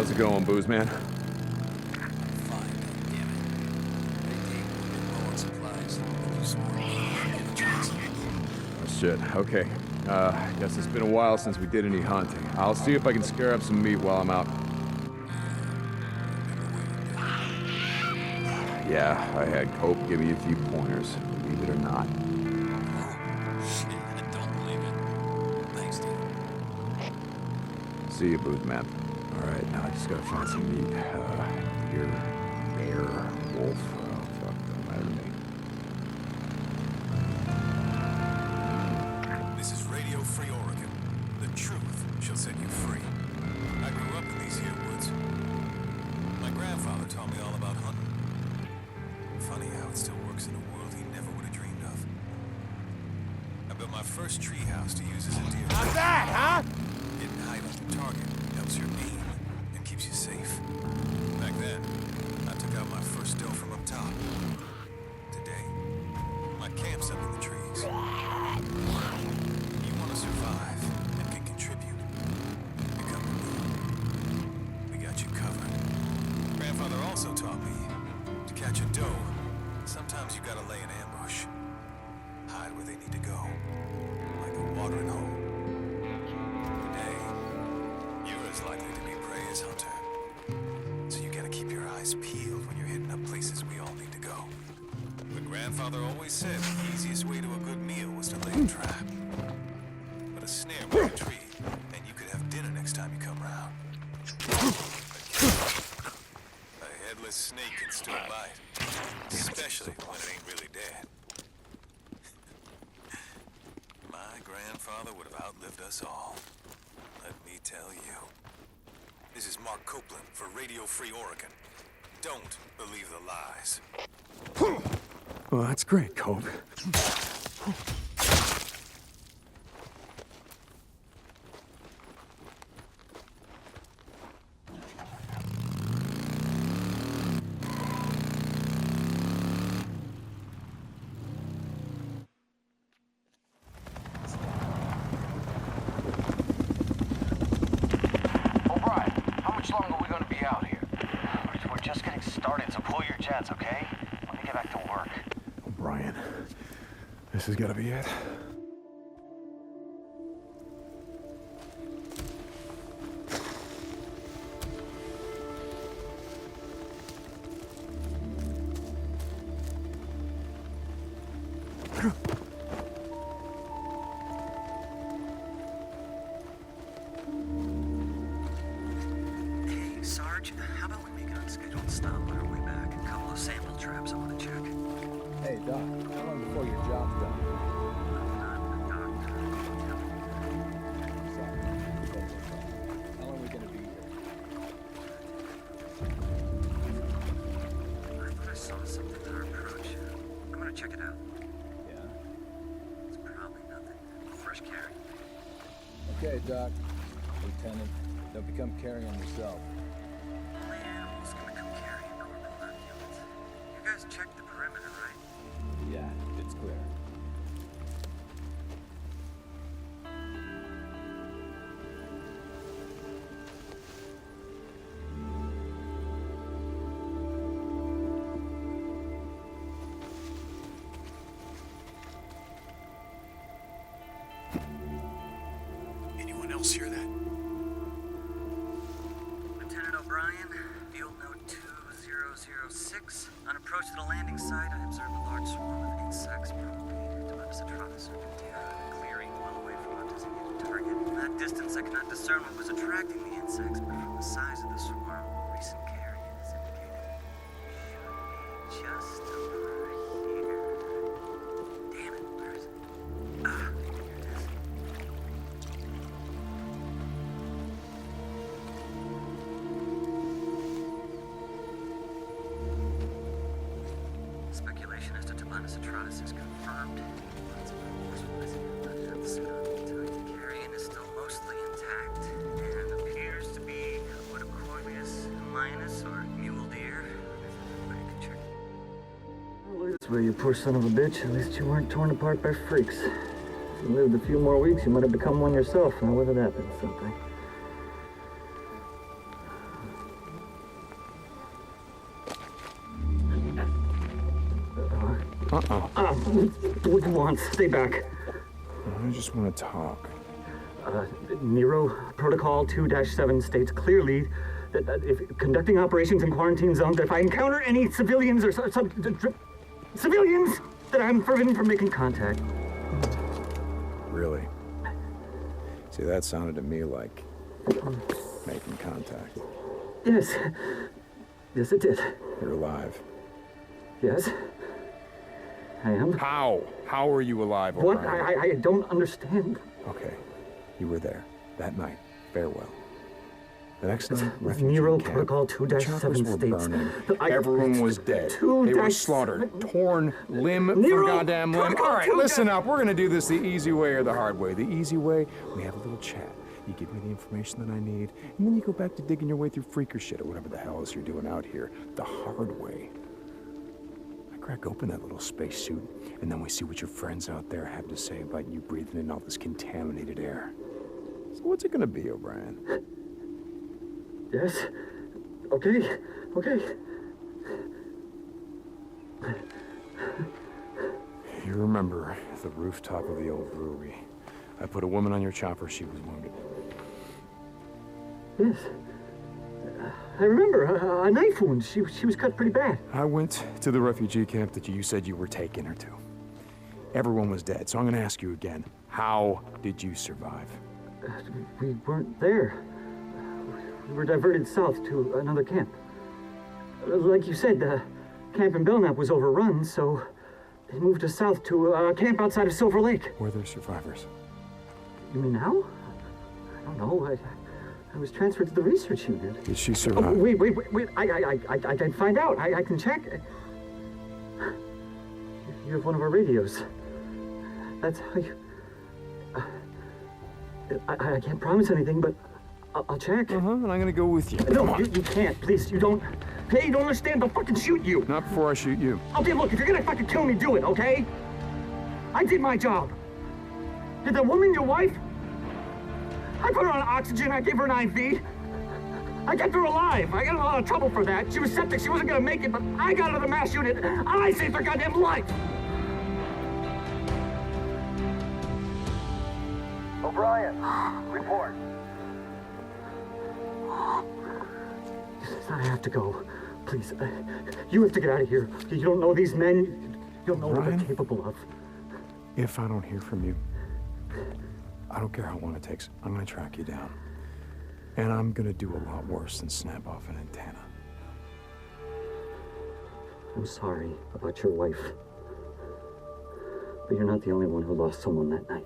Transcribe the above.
How's it going, booze man? Fine, damn it. They gave me low on supplies. You swore get a chance. Oh shit, okay. Guess it's been a while since we did any hunting. I'll see if I can scare up some meat while I'm out. Yeah, I had Cope give me a few pointers, believe it or not. Shit, I don't believe it. Thanks, Deacon. See you, booze man. Alright, now I just gotta find some meat. Deer, bear, wolf, oh fuck, don't matter to me. This is Radio Free Oregon. The truth shall set you free. I grew up in these here woods. My grandfather taught me all about hunting. Funny how it still works in a world he never would have dreamed of. I built my first tree house to use as a deer. How's that, huh? Getting height on the target helps your aim and keeps you safe. Back then, I took out my first doe from up top. Today, my camp's up in the trees. You want to survive and can contribute. Become a leader. We got you covered. Grandfather also taught me to catch a doe. Sometimes you gotta lay an ambush. Hide where they need to go. Like a watering hole. Today, you're as likely to be prey as hunter. So you gotta keep your eyes peeled when you're hitting up places we all need to go. But grandfather always said the easiest way to a good meal was to lay a trap. But a snare by a tree, and you could have dinner next time you come round. A headless snake can still bite. Especially when it ain't really dead. My grandfather would have outlived us all. Let me tell you. This is Mark Copeland for Radio Free Oregon. Don't believe the lies. Well, that's great, Cope. Okay? Let me get back to work. Brian, this has gotta be it. Hey, Sarge, how about we make an unscheduled stop on our way back? A couple of sample traps I want to check. Hey, Doc, how long before your job's done? Sorry, how long are we gonna be here? I thought I saw something in our approach. I'm gonna check it out. Yeah? It's probably nothing. Fresh carry. Okay, Doc. Lieutenant, don't become carrying yourself. Only animals can become carrying, Corporal, not humans. You guys checked the perimeter, right? Yeah, it's clear. Anyone else hear that? Lieutenant O'Brien, field note 2006. On approach to the landing site, I observed a large swarm of insects, probably Deacon serpentia, clearing well away from our designated target. From that distance, I could not discern what was attracting the insects, but from the size of the swarm, recent carrion is indicated. Should be just over here. Damn it, where is it? Ah, here it is. Speculation as to Tabanus atratus is confirmed. The carrion is still mostly intact and appears to be Woodicoileus minus or mule deer. That's where you poor son of a bitch. At least you weren't torn apart by freaks. If you lived a few more weeks, you might have become one yourself. Now, whether that means something. What do you want? Stay back. I just want to talk. Nero Protocol 2-7 states clearly that if conducting operations in quarantine zones, that if I encounter any civilians or civilians, that I'm forbidden from making contact. Really? See, that sounded to me like making contact. Yes. Yes, it did. You're alive. Yes. I am. How? How are you alive, What? O'Brien? I don't understand. Okay. You were there. That night. Farewell. The next night, refugee Nero camp. Protocol The choppers 2-7 were states. burning. that I- Everyone was dead. They were slaughtered. Torn limb for Nero goddamn limb. Protocol All right, 2-. listen up. We're gonna do this the easy way or the hard way. The easy way, we have a little chat. You give me the information that I need, and then you go back to digging your way through freaker shit or whatever the hell else you're doing out here. The hard way. I crack open that little spacesuit, and then we see what your friends out there have to say about you breathing in all this contaminated air. So what's it gonna be, O'Brien? Yes. Okay. Okay. You remember the rooftop of the old brewery. I put a woman on your chopper, she was wounded. Yes. I remember a knife wound. She was cut pretty bad. I went to the refugee camp that you said you were taking her to. Everyone was dead, so I'm gonna ask you again. How did you survive? We weren't there. We were diverted south to another camp. Like you said, the camp in Belknap was overrun, so they moved us south to a camp outside of Silver Lake. Were there survivors? You mean now? I don't know. I was transferred to the research unit. Did she Oh, survive? wait. I can find out. I can check. You have one of our radios. That's how you... I can't promise anything, but I'll check. And I'm gonna go with you. No, Come on. you can't. Please, you don't... Hey, you don't understand. They'll fucking shoot you. Not before I shoot you. Okay, look, if you're gonna fucking kill me, do it, okay? I did my job. Did that woman your wife? I put her on oxygen. I gave her an IV. I kept her alive. I got in a lot of trouble for that. She was septic. She wasn't gonna make it, but I got her to the mass unit. I saved her goddamn life. O'Brien, report. I have to go. Please, you have to get out of here. You don't know these men. You don't know what Ryan? they're capable of. If I don't hear from you, I don't care how long it takes. I'm gonna track you down. And I'm gonna do a lot worse than snap off an antenna. I'm sorry about your wife. But you're not the only one who lost someone that night.